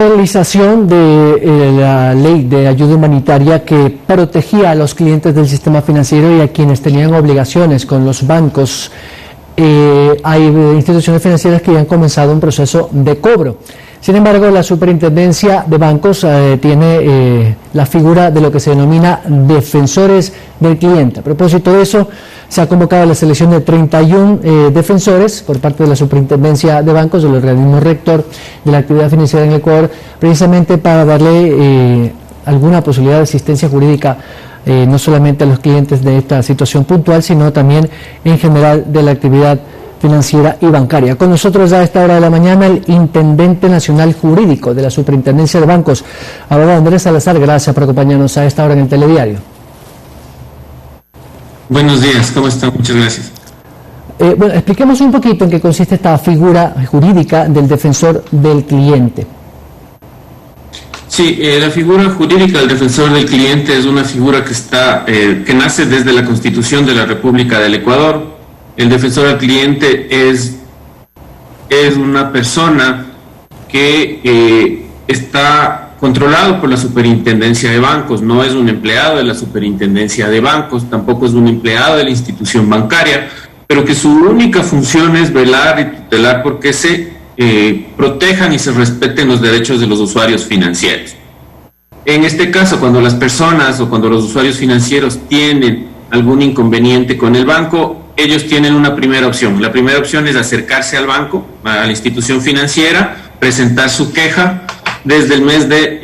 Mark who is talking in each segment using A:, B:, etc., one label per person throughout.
A: Realización de la ley de ayuda humanitaria que protegía a los clientes del sistema financiero y a quienes tenían obligaciones con los bancos. Hay instituciones financieras que ya han comenzado un proceso de cobro. Sin embargo, la Superintendencia de Bancos tiene la figura de lo que se denomina defensores del cliente. A propósito de eso, se ha convocado la selección de 31 defensores por parte de la Superintendencia de Bancos, del organismo rector de la actividad financiera en el Ecuador, precisamente para darle alguna posibilidad de asistencia jurídica no solamente a los clientes de esta situación puntual, sino también en general de la actividad financiera y bancaria. Con nosotros a esta hora de la mañana el Intendente Nacional Jurídico de la Superintendencia de Bancos, abogado Andrés Salazar. Gracias por acompañarnos a esta hora en el Telediario.
B: Buenos días, ¿cómo están? Muchas gracias.
A: Bueno, expliquemos un poquito en qué consiste esta figura jurídica del defensor del cliente.
B: Sí, la figura jurídica del defensor del cliente es una figura que nace desde la Constitución de la República del Ecuador. El defensor del cliente es una persona que está controlado por la Superintendencia de Bancos, no es un empleado de la Superintendencia de Bancos, tampoco es un empleado de la institución bancaria, pero que su única función es velar y tutelar porque se protejan y se respeten los derechos de los usuarios financieros. En este caso, cuando las personas o cuando los usuarios financieros tienen algún inconveniente con el banco, ellos tienen una primera opción. La primera opción es acercarse al banco, a la institución financiera, presentar su queja. Desde el mes de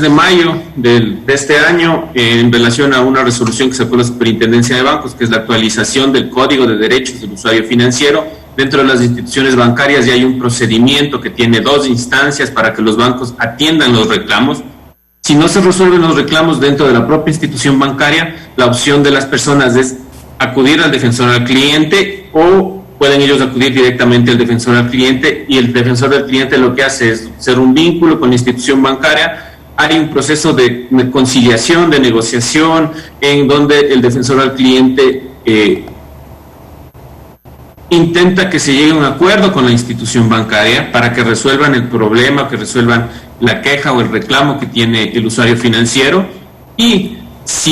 B: mayo de este año, en relación a una resolución que sacó la Superintendencia de Bancos, que es la actualización del Código de Derechos del Usuario Financiero. Dentro de las instituciones bancarias ya hay un procedimiento que tiene 2 instancias para que los bancos atiendan los reclamos. Si no se resuelven los reclamos dentro de la propia institución bancaria, la opción de las personas es acudir al defensor al cliente o pueden ellos acudir directamente al defensor al cliente, y el defensor del cliente lo que hace es ser un vínculo con la institución bancaria. Hay un proceso de conciliación, de negociación, en donde el defensor al cliente intenta que se llegue a un acuerdo con la institución bancaria para que resuelvan el problema, que resuelvan la queja o el reclamo que tiene el usuario financiero, y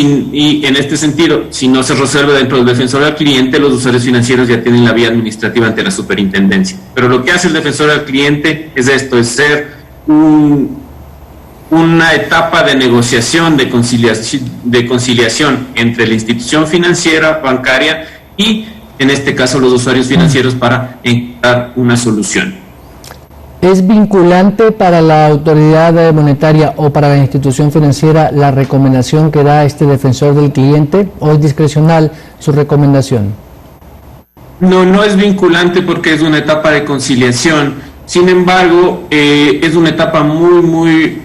B: en este sentido, si no se resuelve dentro del defensor al cliente, los usuarios financieros ya tienen la vía administrativa ante la superintendencia. Pero lo que hace el defensor al cliente es esto, es ser una etapa de negociación, de conciliación entre la institución financiera, bancaria, y en este caso los usuarios financieros, para encontrar una solución.
A: ¿Es vinculante para la autoridad monetaria o para la institución financiera la recomendación que da este defensor del cliente, o es discrecional su recomendación?
B: No es vinculante porque es una etapa de conciliación. Sin embargo, es una etapa muy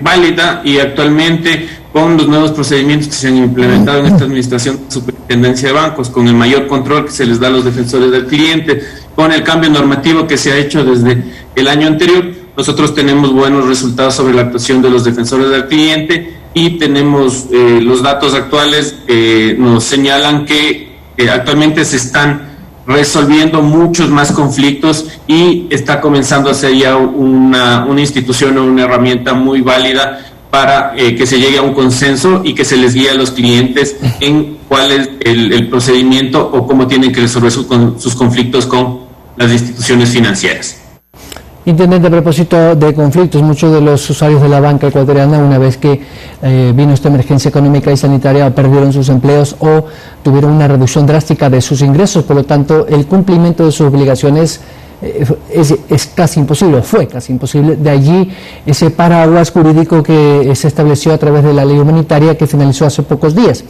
B: válida, y actualmente con los nuevos procedimientos que se han implementado en esta administración de Superintendencia de Bancos, con el mayor control que se les da a los defensores del cliente, con el cambio normativo que se ha hecho desde el año anterior, nosotros tenemos buenos resultados sobre la actuación de los defensores del cliente, y tenemos los datos actuales nos señalan que actualmente se están resolviendo muchos más conflictos, y está comenzando a ser ya una institución o una herramienta muy válida para que se llegue a un consenso y que se les guíe a los clientes en cuál es el procedimiento o cómo tienen que resolver sus conflictos con las instituciones financieras.
A: Intendente, a propósito de conflictos, muchos de los usuarios de la banca ecuatoriana, una vez que vino esta emergencia económica y sanitaria, perdieron sus empleos o tuvieron una reducción drástica de sus ingresos. Por lo tanto, el cumplimiento de sus obligaciones es casi imposible, fue casi imposible. De allí ese paraguas jurídico que se estableció a través de la ley humanitaria, que finalizó hace pocos días.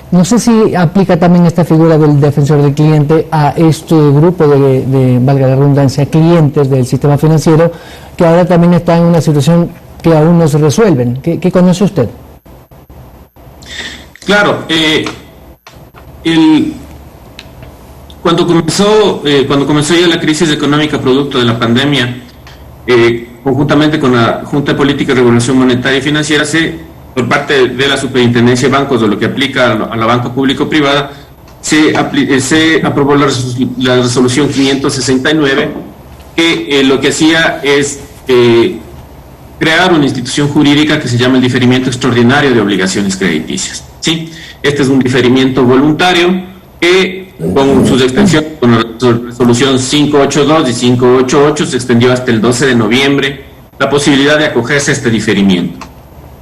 A: No sé si aplica también esta figura del defensor del cliente a este grupo de valga la redundancia, clientes del sistema financiero, que ahora también están en una situación que aún no se resuelven. ¿Qué conoce usted?
B: Claro, cuando comenzó ya la crisis económica producto de la pandemia, conjuntamente con la Junta de Política y Regulación Monetaria y Financiera, por parte de la Superintendencia de Bancos, de lo que aplica a la banca público-privada, se aprobó la resolución 569, que lo que hacía es crear una institución jurídica que se llama el diferimiento extraordinario de obligaciones crediticias. ¿Sí? Este es un diferimiento voluntario que, con sus extensiones, con la resolución 582 y 588, se extendió hasta el 12 de noviembre la posibilidad de acogerse a este diferimiento.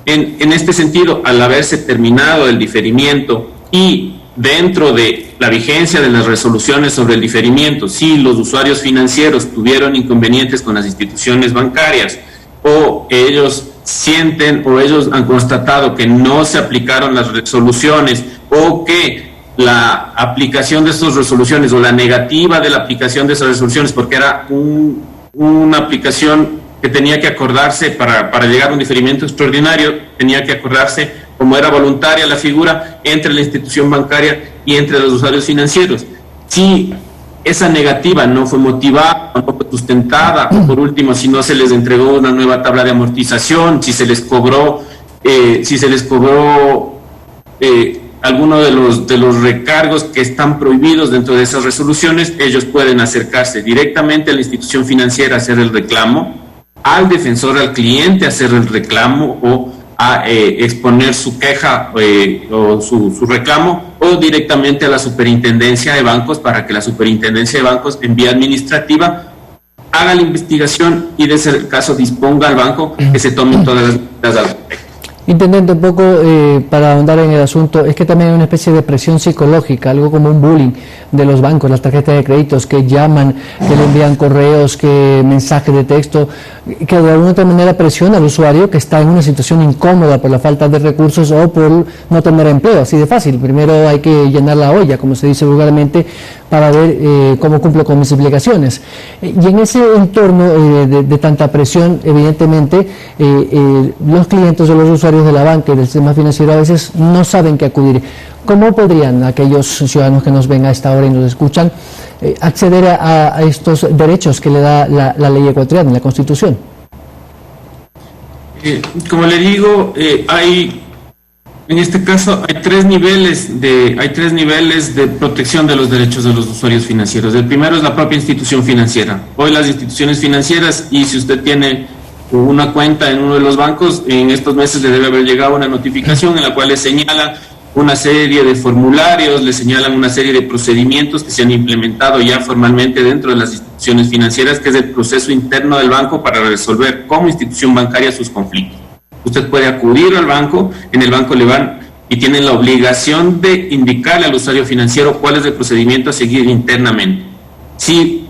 B: En este sentido, al haberse terminado el diferimiento y dentro de la vigencia de las resoluciones sobre el diferimiento, si los usuarios financieros tuvieron inconvenientes con las instituciones bancarias o ellos sienten o ellos han constatado que no se aplicaron las resoluciones o que la aplicación de estas resoluciones o la negativa de la aplicación de esas resoluciones, porque era una aplicación que tenía que acordarse para llegar a un diferimiento extraordinario, tenía que acordarse, como era voluntaria la figura, entre la institución bancaria y entre los usuarios financieros. Si esa negativa no fue motivada, no fue sustentada, o por último, si no se les entregó una nueva tabla de amortización, si se les cobró alguno de los recargos que están prohibidos dentro de esas resoluciones, ellos pueden acercarse directamente a la institución financiera a hacer el reclamo, al defensor, al cliente a hacer el reclamo o a exponer su queja o su reclamo, o directamente a la superintendencia de bancos para que la superintendencia de bancos en vía administrativa haga la investigación y de ese caso disponga al banco que se tomen todas las medidas al respecto.
A: Intendente, un poco para ahondar en el asunto, es que también hay una especie de presión psicológica, algo como un bullying de los bancos, las tarjetas de créditos que llaman, que le envían correos, que mensajes de texto, que de alguna otra manera presiona al usuario que está en una situación incómoda por la falta de recursos o por no tener empleo, así de fácil. Primero hay que llenar la olla, como se dice vulgarmente, para ver cómo cumplo con mis obligaciones. Y en ese entorno de tanta presión, evidentemente, los clientes o los usuarios de la banca y del sistema financiero a veces no saben qué acudir. ¿Cómo podrían aquellos ciudadanos que nos ven a esta hora y nos escuchan acceder a estos derechos que le da la ley ecuatoriana, la Constitución?
B: Como le digo, en este caso hay tres niveles de protección de los derechos de los usuarios financieros. El primero es la propia institución financiera. Hoy las instituciones financieras, y si usted tiene una cuenta en uno de los bancos, en estos meses le debe haber llegado una notificación en la cual le señalan una serie de formularios, le señalan una serie de procedimientos que se han implementado ya formalmente dentro de las instituciones financieras, que es el proceso interno del banco para resolver como institución bancaria sus conflictos. Usted puede acudir al banco, en el banco le van y tienen la obligación de indicarle al usuario financiero cuál es el procedimiento a seguir internamente. Si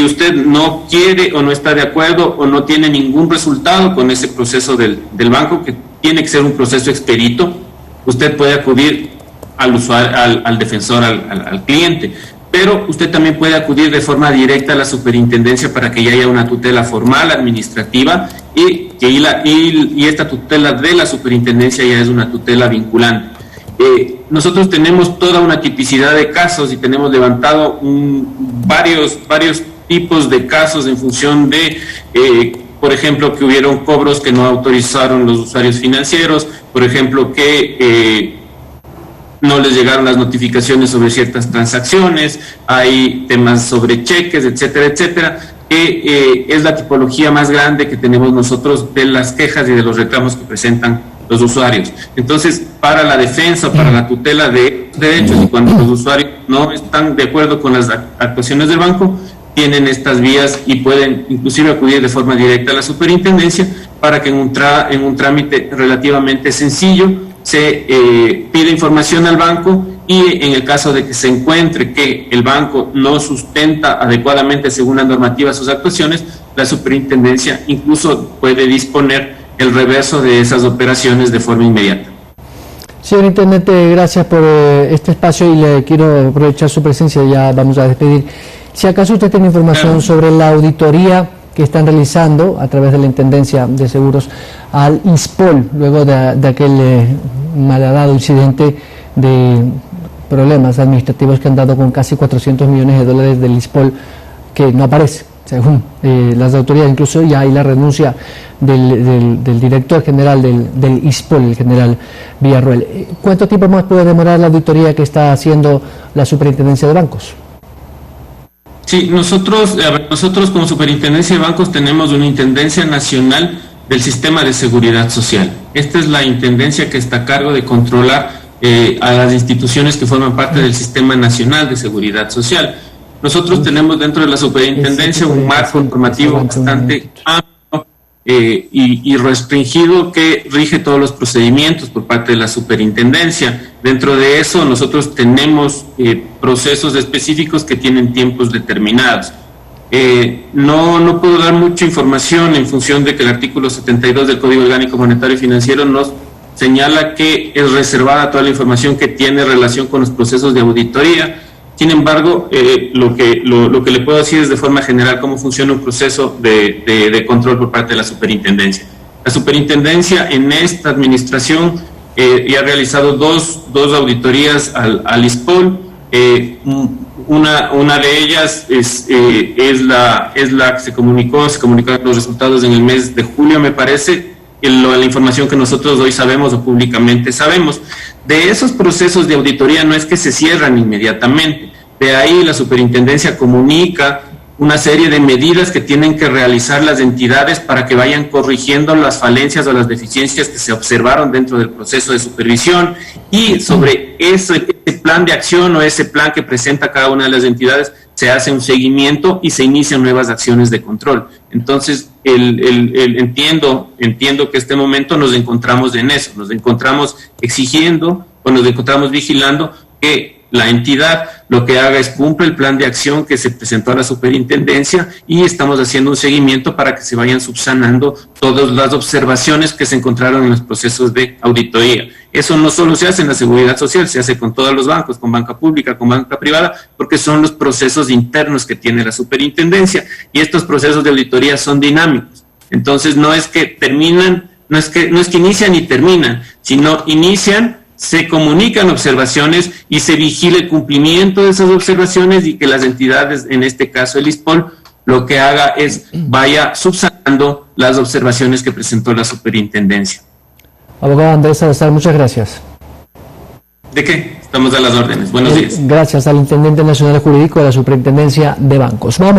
B: usted no quiere o no está de acuerdo o no tiene ningún resultado con ese proceso del banco, que tiene que ser un proceso expedito, usted puede acudir al usuario, al defensor, al cliente. Pero usted también puede acudir de forma directa a la superintendencia para que ya haya una tutela formal administrativa y esta tutela de la superintendencia ya es una tutela vinculante. Nosotros tenemos toda una tipicidad de casos y tenemos levantado varios tipos de casos en función de, por ejemplo, que hubieron cobros que no autorizaron los usuarios financieros, por ejemplo, que no les llegaron las notificaciones sobre ciertas transacciones, hay temas sobre cheques, etcétera, etcétera, que es la tipología más grande que tenemos nosotros de las quejas y de los reclamos que presentan los usuarios. Entonces, para la defensa, para la tutela de derechos, y cuando los usuarios no están de acuerdo con las actuaciones del banco, tienen estas vías y pueden inclusive acudir de forma directa a la superintendencia para que en un trámite relativamente sencillo se pide información al banco, y en el caso de que se encuentre que el banco no sustenta adecuadamente según la normativa sus actuaciones, la superintendencia incluso puede disponer el reverso de esas operaciones de forma inmediata.
A: Señor Intendente, gracias por este espacio y le quiero aprovechar su presencia, ya vamos a despedir. Si acaso usted tiene información sobre la auditoría que están realizando a través de la Intendencia de Seguros al ISPOL, luego de aquel malhadado incidente de problemas administrativos que han dado con casi $400 millones del ISPOL, que no aparece, según las autoridades. Incluso ya hay la renuncia del director general del ISPOL, el general Villarroel. ¿Cuánto tiempo más puede demorar la auditoría que está haciendo la Superintendencia de Bancos?
B: Sí, nosotros como Superintendencia de Bancos tenemos una Intendencia Nacional del Sistema de Seguridad Social. Esta es la intendencia que está a cargo de controlar a las instituciones que forman parte del Sistema Nacional de Seguridad Social. Nosotros tenemos dentro de la Superintendencia un marco normativo bastante amplio y restringido que rige todos los procedimientos por parte de la Superintendencia. Dentro de eso nosotros tenemos procesos específicos que tienen tiempos determinados. No puedo dar mucha información en función de que el artículo 72 del Código Orgánico Monetario y Financiero nos señala que es reservada toda la información que tiene relación con los procesos de auditoría. Sin embargo, lo que le puedo decir es de forma general cómo funciona un proceso de control por parte de la Superintendencia. La Superintendencia en esta administración ya ha realizado dos auditorías al ISPOL. Una de ellas es la que se comunicó los resultados en el mes de julio, me parece, la información que nosotros hoy sabemos o públicamente sabemos. De esos procesos de auditoría no es que se cierran inmediatamente, de ahí la Superintendencia comunica una serie de medidas que tienen que realizar las entidades para que vayan corrigiendo las falencias o las deficiencias que se observaron dentro del proceso de supervisión, y sobre ese plan de acción o ese plan que presenta cada una de las entidades se hace un seguimiento y se inician nuevas acciones de control. Entonces, entiendo que este momento nos encontramos en eso, nos encontramos exigiendo o nos encontramos vigilando que la entidad lo que haga es cumple el plan de acción que se presentó a la Superintendencia, y estamos haciendo un seguimiento para que se vayan subsanando todas las observaciones que se encontraron en los procesos de auditoría. Eso no solo se hace en la seguridad social, se hace con todos los bancos, con banca pública, con banca privada, porque son los procesos internos que tiene la Superintendencia, y estos procesos de auditoría son dinámicos. Entonces no es que terminan, no es que inician y terminan, sino inician, se comunican observaciones y se vigila el cumplimiento de esas observaciones, y que las entidades, en este caso el ISPOL, lo que haga es vaya subsanando las observaciones que presentó la Superintendencia.
A: Abogado Andrés Salazar, muchas gracias.
B: ¿De qué? Estamos a las órdenes. Buenos días.
A: Gracias al Intendente Nacional Jurídico de la Superintendencia de Bancos. Vamos.